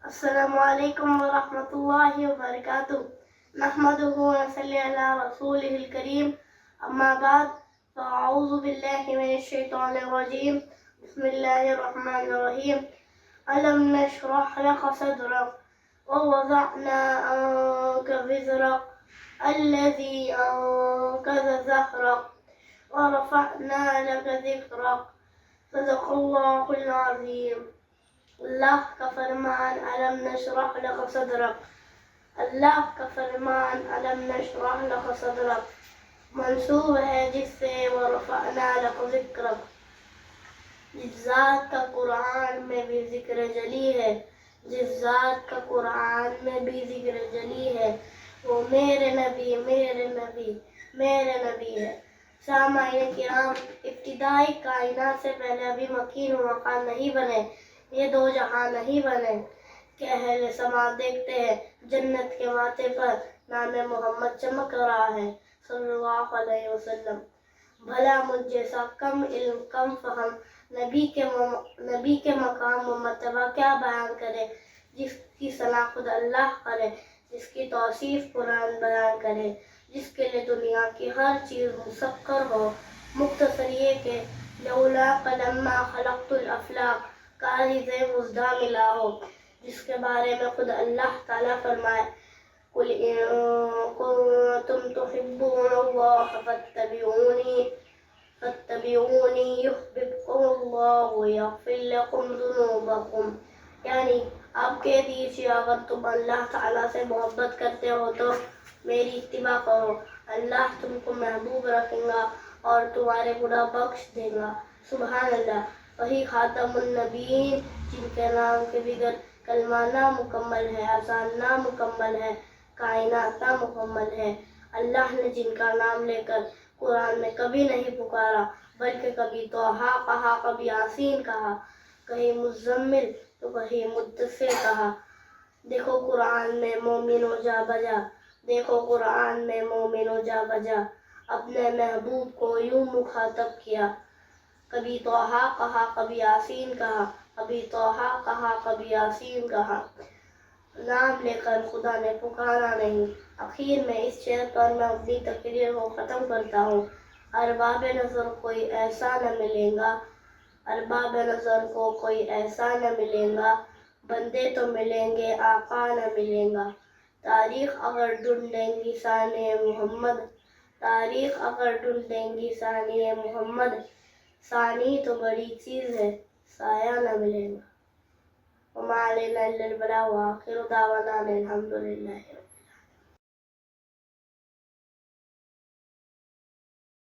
السلام علیکم ورحمۃ اللہ وبرکاتہ نحمدہ ونصلی علی رسولہ الکریم اما بعد فاعوذ باللہ من الشیطان الرجیم بسم اللہ الرحمن الرحیم ألم نشرح لك صدرك ووضعنا عنك وزرك الذي أنقض ظهرك ورفعنا لك ذكرك صدق اللہ العظیم۔ اللہ کا فرمان علم نشرح لک صدرک، اللہ کا فرمان علم نشرح لک صدرک منسوب ہے جس سے ورفعنا لک ذکرک، جس ذات کا قرآن میں بھی ذکر جلی ہے، جس ذات کا قرآن میں بھی ذکر جلی ہے وہ میرے نبی میرے نبی میرے نبی ہے۔ سامعین کرام، ابتدائی کائنات سے پہلے ابھی مکین و مکان نہیں بنے، یہ دو جہاں نہیں بنے کہ اہل سما دیکھتے ہیں جنت کے ماتھے پر نام محمد چمک رہا ہے صلی اللہ علیہ وسلم۔ بھلا مجھ جیسا کم علم کم فہم نبی کے مقام و مرتبہ کیا بیان کرے، جس کی ثنا خود اللہ کرے، جس کی توصیف قرآن بیان کرے، جس کے لیے دنیا کی ہر چیز مسخر ہو۔ مختصر یہ کہ لولا لما خلقت الافلاق کاریز مزدہ ملا ہو، جس کے بارے میں خود اللہ تعالیٰ فرمائے قُلْ إِن كُنتُمْ تُحِبُّونَ اللَّهَ فَاتَّبِعُونِي يُحْبِبْكُمُ اللَّهُ وَيَغْفِرْ لَكُمْ ذُنُوبَكُمْ، یعنی آپ کہہ دیجیے اگر تم اللہ تعالیٰ سے محبت کرتے ہو تو میری اتباع کرو، اللہ تم کو محبوب رکھیں گا اور تمہارے گناہ بخش دے گا۔ سبحان اللہ۔ وہی خاتم النبیین جن کے نام کے بغیر کلمہ نامکمل ہے، اذان نامکمل ہے، کائنات نامکمل ہے۔ اللہ نے جن کا نام لے کر قرآن میں کبھی نہیں پکارا بلکہ کبھی طٰہٰ کہا، کبھی یاسین کہا، کہیں مزمل تو کہیں مدثر کہا۔ دیکھو قرآن میں مومنو جا بجا، دیکھو قرآن میں مومنو جا بجا، اپنے محبوب کو یوں مخاطب کیا، کبھی طٰہٰ کہا کبھی یاسین کہا، کبھی طٰہٰ کہا کبھی یاسین کہا، نام لے کر خدا نے پکارا نہیں۔ آخر میں اس شعر پر میں اپنی تقریر کو ختم کرتا ہوں۔ ارباب نظر کوئی ایسا نہ ملے گا، ارباب نظر کو کوئی ایسا نہ ملے گا، بندے تو ملیں گے آقا نہ ملے گا۔ تاریخ اگر ڈھونڈیں گی شان محمد، تاریخ اگر ڈھونڈیں گی شان محمد، ثانی تو بڑی چیز ہے سایہ نہ ملے گا۔ وما علینا الا البلاغ وآخر دعوانا ان الحمد للہ۔